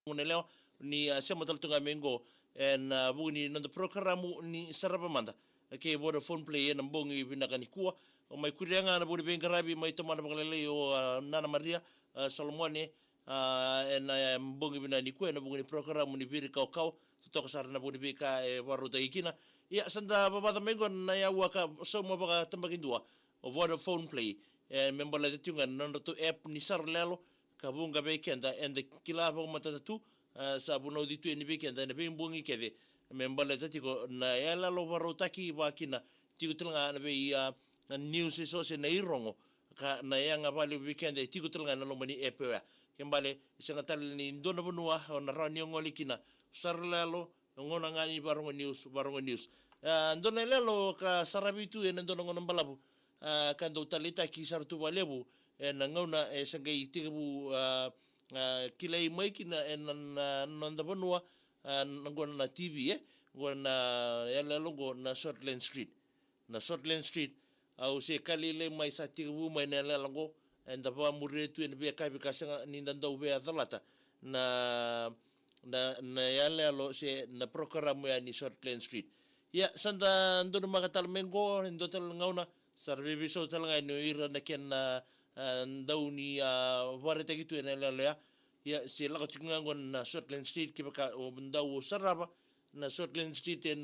Unelewa ni sema taltunga mengo en buni nanda programu ni saraba manda ke boda phone play na mbongi binakanikua o mai kurianga na buni bengarabi mai tomana bagalele o Nana Maria Solomone en mbongi binanikua na buni programu ni biri kau tutoka sara na buni bika waruta ikina ya sanda babada mengo na ya waka so mo baga tambagindua o boda phone play member la tunga nanda tu app ni sarlelo kabunga bekenda and the kilabo matatu sabuno ditu ni bekenda ne bimbungi keve membala tatiko na yala lo varotaki wakina tikutlanga na be news so se na irongo ka na yanga vale weekend tikutlanga na lo mani epa kembale isangatal ni ndona bonua na rani ngolikina sarlalo ngona ngani barongo news ndona lelo ka sarabitu en ndona ngona balabu kando talita ki sartu walebu na ngauna sangai tibu kilai mai kina nanda banua ngona na TV ngona yala longo na Shortland Street au se kalile mai sa tibu mai na lango enda ba muretu en be ka bikasanga ni ndanda ube athalata na yala lo se na programu ya ni Shortland Street ya sanda ndono magatal mengo ndotal ngauna sarbibi so talanga no ira na ken ndauni warete gitu na lelea ya se la tinga ngon na Shortland Street kibaka o ndau saraba na Shortland Street en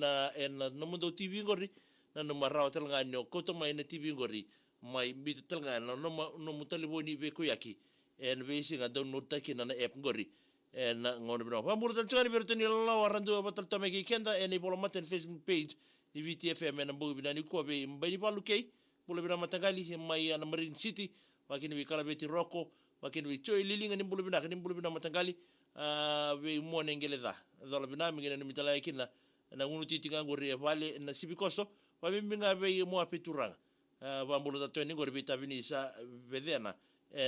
no mundo TV ngori na no marao talanga no koto mai na TV ngori mai bit talanga no mutaliboni be ko yaki en be singa download takina na app ngori en ngono bino pamur tan tsari bertoni la warandu batal tameki kenda en ibolomaten Facebook page ni VTFM en mbugi binani ko be mbani palukei bule bina matangali mai na Marine City wakini wikala beti roko wakini wichoi lilinga ni bule bina matangali we muone ngeleza zola bina mingine ni mitala yakina na ngunu titinga ngori vale na sibikoso wabimbinga be mo apituranga bambulu tatoni ngori bita binisa vedena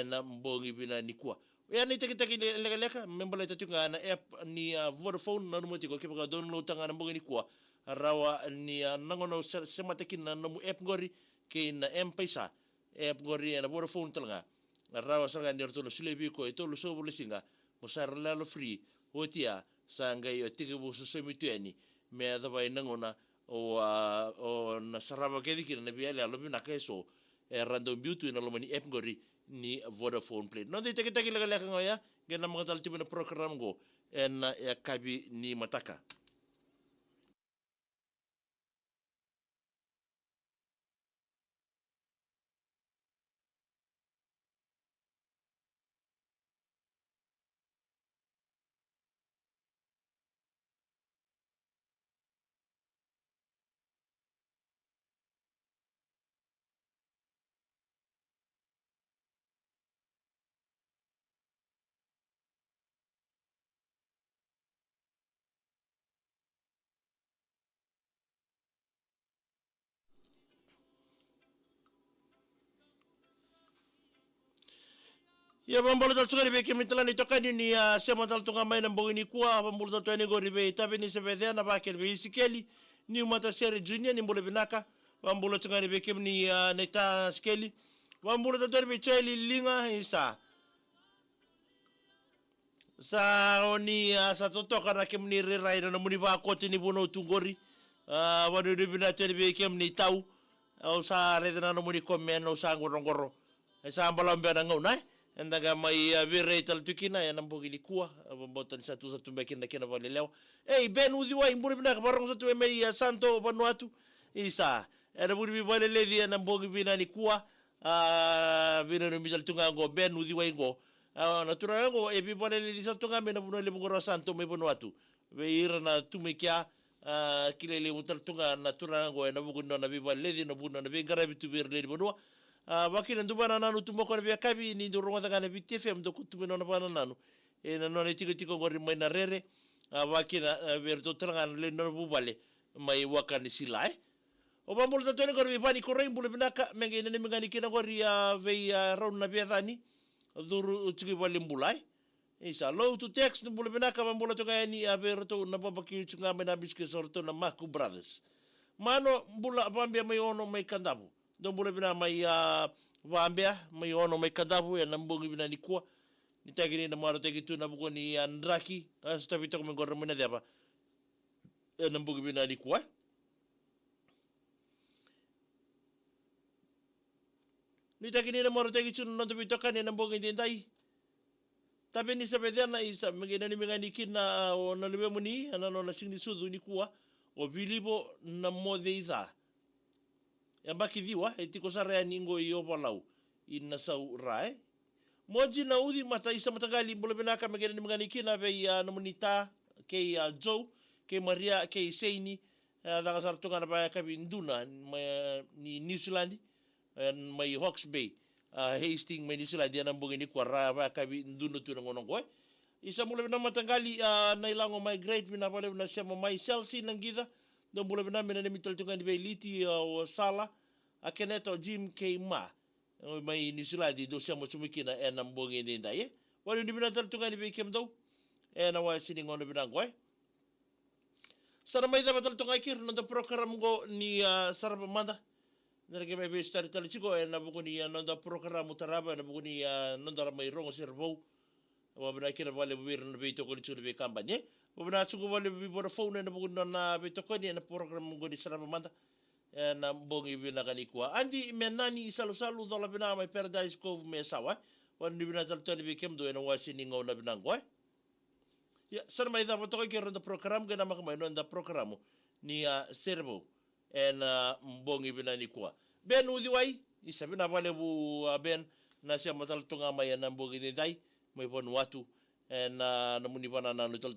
na mbongi bina nikua yani tekiteki leka membala tatunga na app ni Vodafone na numotiko kipaka download tanga na mbongi nikua rawa ni nangono semateki na namu app ngori ke na M-Pesa app ngori na Vodafone talanga rawa sanga ndir tolo silebi ko tolo so bulisinga musarla lo free hotia sanga yo tikibu so semitueni me adaba nangona o na saraba kediki na biala lo bina keso random beauty na lo mani app ngori ni Vodafone play no de tekiteki lega ngoya gena magatal tibuna program go en ya kabi ni mataka. Ya bambolo dal tsugari be kemitala ni tokani ni sema dal tunga mai na mbogini kuwa bambolo dal twani gori be tabe ni sebedea na bakel be isikeli ni umata sere junior ni mbole binaka bambolo tsugari be kemni neta skeli bambolo dal twani be cheli linga isa sa oni sa totoka na kemni rirai na muni ba kote ni bono tungori wanu ni bina twani be kemni tau au sa redena na muni komen au sa ngorongoro sa ambalambe na ngaunai endaga mai virei tal tukina ya nambogi likua botan satu bekin na kena vale leo ben uzi wa imburi bina barong satu mai santo Vanuatu isa era buri vale levi ya nambogi bina likua bina no midal tunga go ben uzi wa ingo natura ngo e bi vale levi satu ngame na buno le bungoro santo mai Vanuatu be ira na tumekia kilele utal tunga natura ngo na bugundo na bi vale levi no buno na be ngarabi tu bir levi bonua wakina ndubana nanu tumoko na bia kabi ni ndurunga tanga na BTFM doko tumino na bana nanu na nona tiko ngori mai na rere wakina berto talanga le no bubale mai wakani silai o bambolo tatone ngori bani koroi mbule binaka menge ne mengani kina ngori vei raun na bia thani duru tiki bale mbulai isa low to text mbule binaka bambolo to gani berto na babaki tsunga mai na biske sorto na Maku Brothers mano mbula bambia mai ono mai kandabu don bule bina mai vambia mai ono mai kadabu ya nambongi bina nikua nitagini na maro tagi tu na buko ni Andraki sta vita ko mengor mena deba na mbugi bina ni kwa nitagini na maro tagi tu na to vita kan na mbugi dindai tapi ni sabedha na isa mengena ni mengani kina na lebe muni ana no na singni sudu ni kwa o bilibo na modeiza yambaki diwa etiko sare ni ngo yo palau inna sau rae moji na udi mata isa matagali bolo benaka mengena ni mengani kina be ya nomunita ke Joe ke Maria ke Seini daga sartunga na ba kabi nduna ni New Zealand mai Hawke's Bay Hastings mai New Zealand na mbongi ni kwa ra ba kabi nduna tu ngono ko isa mula bena matangali na ilango migrate bina pale bina sema mai Chelsea nangida ndo mula bena mena mitol tunga ni beliti o sala akeneto Jim K Ma mai New Zealand do sema sumikina na mbongi ni ndai wali ni bina tal tunga ni be kemdo na wa sini ngono bina ko sara mai da batal tunga kir no program go ni sarba manda nere mai be start tal chiko na buku ni no da program utaraba na buku ni no da mai rongo servo wabna kira vale bir na bito ko churu be kampanye wabna chugo vale bi bora phone na buku na bito ko ni na program go ni sarba manda na mbongi bina kani kwa andi menani salu salu dola bina mai Paradise Cove me sawa wan ni bina tal tal be kemdo na wasini ngona bina ko ya sar mai da boto ko ronda program gana makamai no da program ni servo mbongi bina ni kwa ben udi wai isa bina vale bu ben na sia matal tunga mai na mbongi ni dai mai bon watu na muni bana na no tal